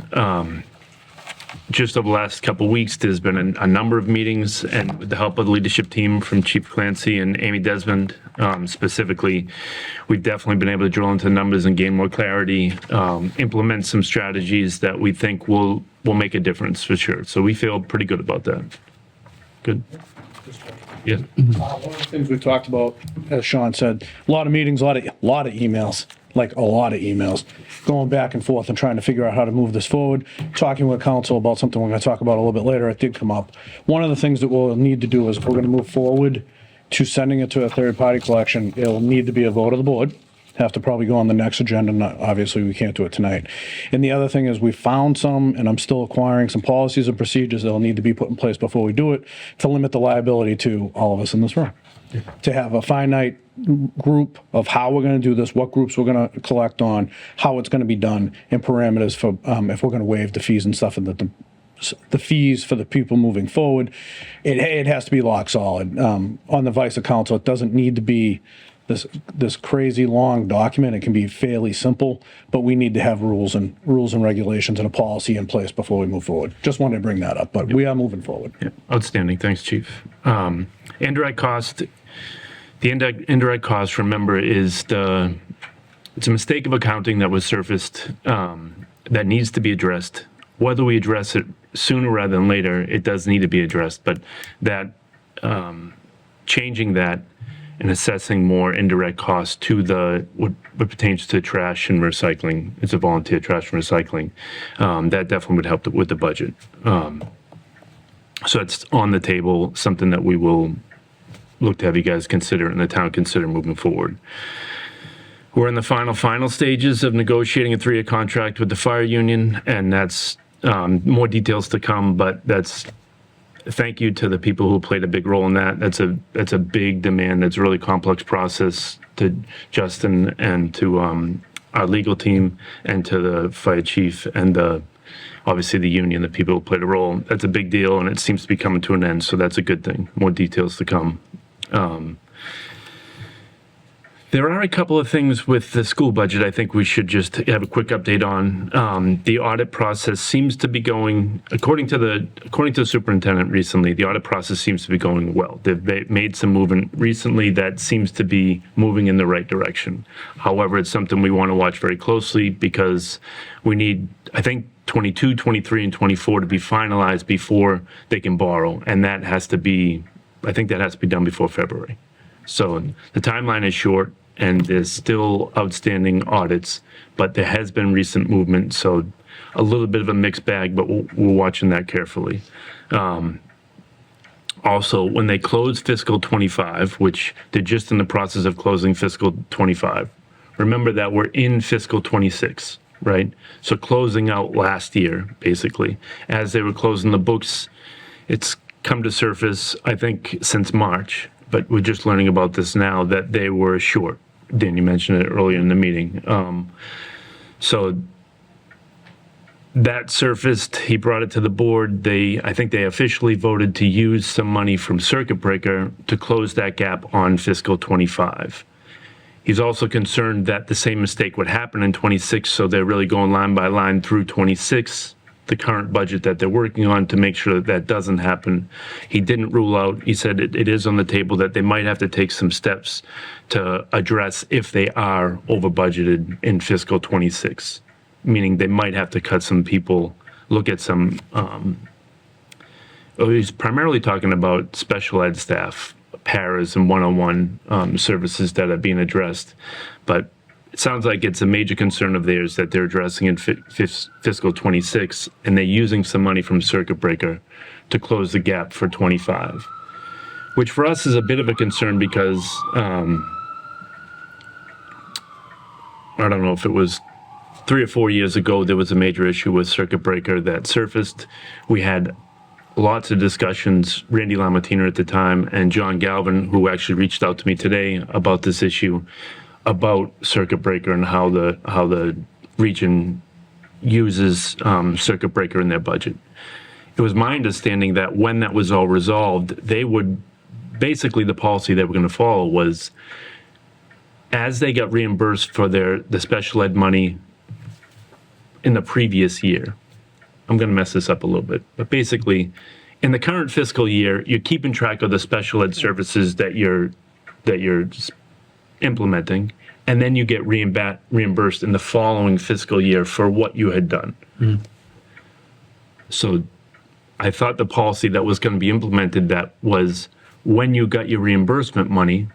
Just over the last couple of weeks, there's been a number of meetings, and with the help of the leadership team from Chief Clancy and Amy Desmond specifically, we've definitely been able to drill into numbers and gain more clarity, implement some strategies that we think will make a difference for sure. So we feel pretty good about that. Good. Yeah. One of the things we've talked about, as Sean said, a lot of meetings, a lot of emails, like a lot of emails, going back and forth and trying to figure out how to move this forward, talking with council about something we're going to talk about a little bit later. It did come up. One of the things that we'll need to do is if we're going to move forward to sending it to a third-party collection, it'll need to be a vote of the board. Have to probably go on the next agenda. Obviously, we can't do it tonight. And the other thing is we found some, and I'm still acquiring some policies and procedures that'll need to be put in place before we do it to limit the liability to all of us in this room. To have a finite group of how we're going to do this, what groups we're going to collect on, how it's going to be done, and parameters for if we're going to waive the fees and stuff, and the fees for the people moving forward. It has to be lock solid. On the vice of council, it doesn't need to be this crazy long document. It can be fairly simple, but we need to have rules and regulations and a policy in place before we move forward. Just wanted to bring that up, but we are moving forward. Yeah, outstanding. Thanks, Chief. Indirect cost. The indirect cost, remember, it's a mistake of accounting that was surfaced that needs to be addressed. Whether we address it sooner rather than later, it does need to be addressed. But that changing that and assessing more indirect costs to what pertains to trash and recycling, it's a volunteer trash and recycling, that definitely would help with the budget. So it's on the table, something that we will look to have you guys consider and the town consider moving forward. We're in the final stages of negotiating a 3-year contract with the fire union, and that's more details to come, but thank you to the people who played a big role in that. That's a big demand. That's a really complex process, to Justin and to our legal team and to the fire chief and the obviously the union, the people who played a role. That's a big deal, and it seems to be coming to an end, so that's a good thing. More details to come. There are a couple of things with the school budget I think we should just have a quick update on. The audit process seems to be going, according to the superintendent recently, the audit process seems to be going well. They've made some movement recently that seems to be moving in the right direction. However, it's something we want to watch very closely because we need, I think, 22, 23, and 24 to be finalized before they can borrow. And that has to be, I think that has to be done before February. So the timeline is short and there's still outstanding audits, but there has been recent movement. So a little bit of a mixed bag, but we're watching that carefully. Also, when they close fiscal 25, which they're just in the process of closing fiscal 25, remember that we're in fiscal 26, right? So closing out last year, basically, as they were closing the books, it's come to surface, I think, since March, but we're just learning about this now, that they were short. Dan, you mentioned it earlier in the meeting. So that surfaced, he brought it to the board. I think they officially voted to use some money from circuit breaker to close that gap on fiscal 25. He's also concerned that the same mistake would happen in 26, so they're really going line by line through 26, the current budget that they're working on, to make sure that that doesn't happen. He didn't rule out, he said it is on the table that they might have to take some steps to address if they are over budgeted in fiscal 26, meaning they might have to cut some people, look at some, he's primarily talking about special ed staff, paras and one-on-one services that are being addressed. But it sounds like it's a major concern of theirs that they're addressing in fiscal 26, and they're using some money from circuit breaker to close the gap for 25, which for us is a bit of a concern because I don't know if it was 3 or 4 years ago, there was a major issue with circuit breaker that surfaced. We had lots of discussions, Randy Lamartina at the time and John Galvin, who actually reached out to me today about this issue, about circuit breaker and how the region uses circuit breaker in their budget. It was my understanding that when that was all resolved, they would, basically the policy they were going to follow was, as they got reimbursed for the special ed money in the previous year, I'm going to mess this up a little bit, but basically in the current fiscal year, you're keeping track of the special ed services that you're implementing, and then you get reimbursed in the following fiscal year for what you had done. So I thought the policy that was going to be implemented, that was when you got your reimbursement money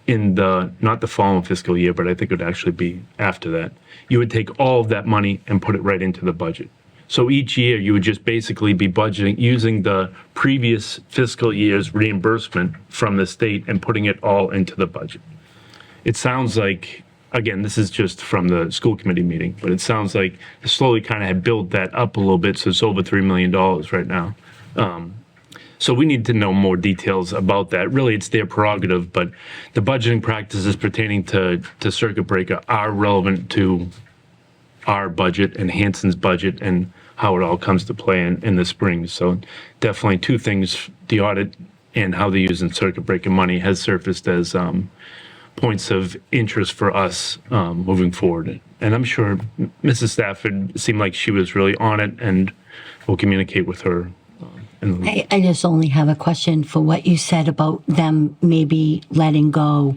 in not the following fiscal year, but I think it would actually be after that, you would take all of that money and put it right into the budget. So each year you would just basically be budgeting, using the previous fiscal year's reimbursement from the state and putting it all into the budget. It sounds like, again, this is just from the school committee meeting, but it sounds like they slowly kind of had built that up a little bit, so it's over $3 million right now. So we need to know more details about that. Really, it's their prerogative, but the budgeting practices pertaining to circuit breaker are relevant to our budget and Hanson's budget and how it all comes to play in the spring. So definitely two things, the audit and how they're using circuit breaker money has surfaced as points of interest for us moving forward. And I'm sure Mrs. Stafford seemed like she was really on it, and we'll communicate with her. I just only have a question for what you said about them maybe letting go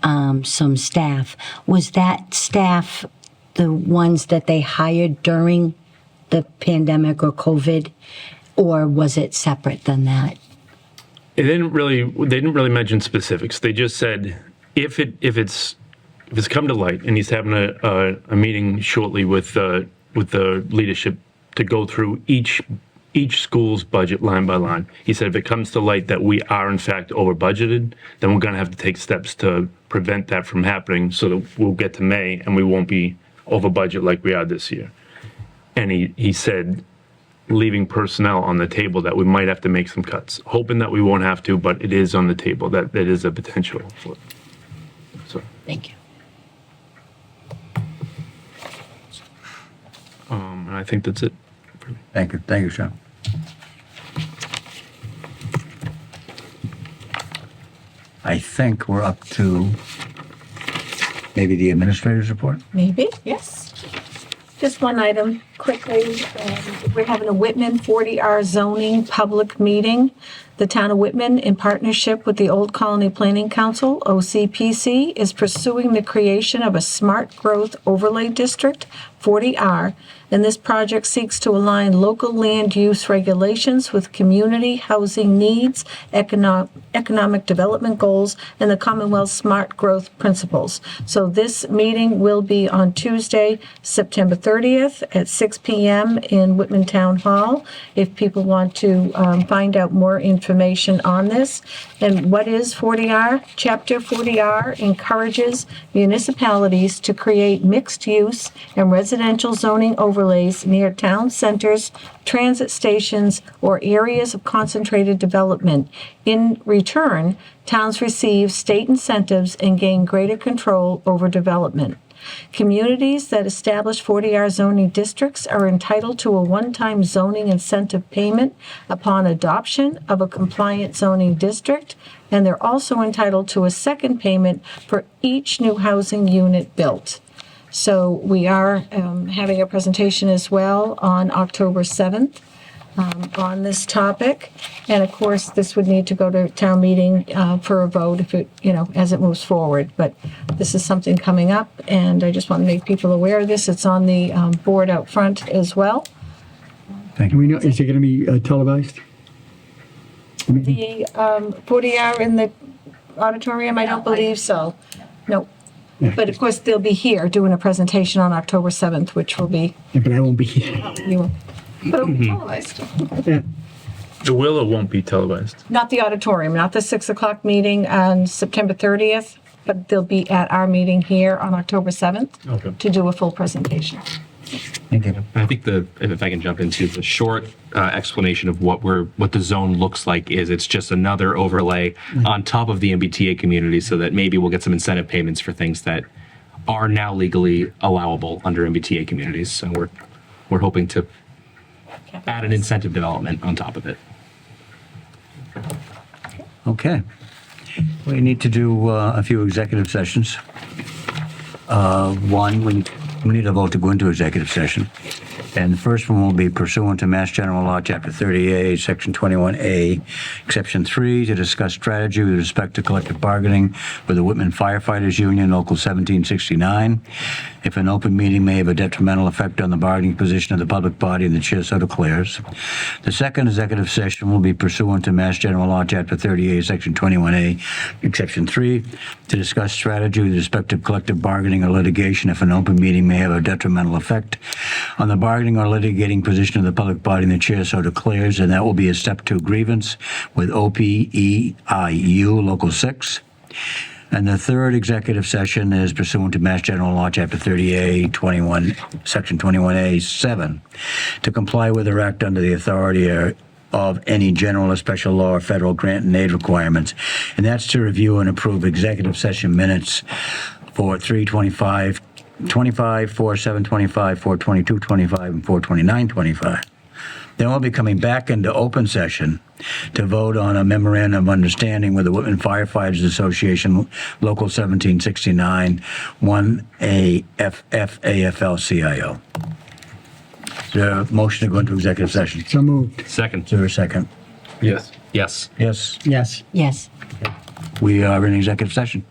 some staff. Was that staff the ones that they hired during the pandemic or COVID, or was it separate than that? They didn't really mention specifics. They just said if it's come to light, and he's having a meeting shortly with the leadership to go through each school's budget line by line. He said if it comes to light that we are in fact over budgeted, then we're going to have to take steps to prevent that from happening, so that we'll get to May and we won't be over budget like we are this year. And he said, leaving personnel on the table, that we might have to make some cuts, hoping that we won't have to, but it is on the table, that is a potential for it. So Thank you. and I think that's it. Thank you. Thank you, Sean. I think we're up to maybe the administrator's report. Maybe, yes. Just one item quickly. We're having a Whitman 40R zoning public meeting. The town of Whitman, in partnership with the Old Colony Planning Council, OCPC, is pursuing the creation of a smart growth overlay district, 40R, and this project seeks to align local land use regulations with community housing needs, economic development goals, and the Commonwealth's smart growth principles. So this meeting will be on Tuesday, September 30th at 6 p.m. in Whitman Town Hall. If people want to find out more information on this. And what is 40R? Chapter 40R encourages municipalities to create mixed-use and residential zoning overlays near town centers, transit stations, or areas of concentrated development. In return, towns receive state incentives and gain greater control over development. Communities that establish 40R zoning districts are entitled to a one-time zoning incentive payment upon adoption of a compliant zoning district, and they're also entitled to a second payment for each new housing unit built. So we are having a presentation as well on October 7th on this topic. And of course, this would need to go to town meeting for a vote if it, as it moves forward. But this is something coming up, and I just want to make people aware of this. It's on the board out front as well. Do we know, is it going to be televised? The 40R in the auditorium, I don't believe so. No. Yeah. But of course, they'll be here doing a presentation on October 7th, which will be, Yeah, but I won't be here. but it'll be televised. Yeah. It will or won't be televised? Not the auditorium, not the 6 o'clock meeting on September 30th, but they'll be at our meeting here on October 7th Okay. to do a full presentation. Thank you. I think if I can jump into the short explanation of what the zone looks like is, it's just another overlay on top of the MBTA community, so that maybe we'll get some incentive payments for things that are now legally allowable under MBTA communities. So we're hoping to add an incentive development on top of it. Okay. We need to do a few executive sessions. One, we need a vote to go into executive session. And the first one will be pursuant to Mass General Law, Chapter 38, Section 21A, Exception 3, to discuss strategy with respect to collective bargaining with the Whitman Firefighters Union, Local 1769. If an open meeting may have a detrimental effect on the bargaining position of the public body, and the chair so declares. The second executive session will be pursuant to Mass General Law, Chapter 38, Section 21A, Exception 3, to discuss strategy with respect to collective bargaining or litigation if an open meeting may have a detrimental effect on the bargaining or litigating position of the public body, and the chair so declares, and that will be a step 2 grievance with OPEIU Local 6. And the third executive session is pursuant to Mass General Law, Chapter 38, Section 21A 7, to comply with or act under the authority of any general or special law or federal grant and aid requirements. And that's to review and approve executive session minutes for 3/25, 25, 4/7/25, 4/22/25, and 4/29/25. Then we'll be coming back into open session to vote on a memorandum of understanding with the Whitman Firefighters Association, Local 1769, 1AFF-AFL-CIO. Is there a motion to go into executive session? So moved. Second. Is there a second? Yes. Yes. Yes, Yes. Yes. we are in executive session.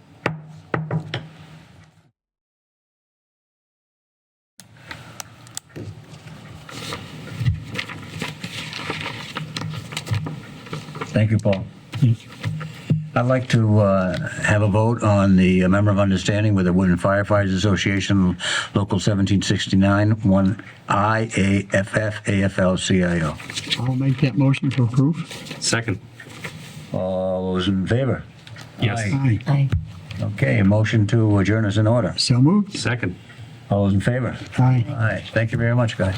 Thank you, Paul. I'd like to have a vote on the member of understanding with the Whitman Firefighters Association, Local 1769, 1IAFF-AFL-CIO. I'll make that motion to approve. Second. All those in favor? Yes. Aye. Aye. Okay, a motion to adjourn is in order. So moved. Second. All those in favor? Aye. Aye. Thank you very much, guys.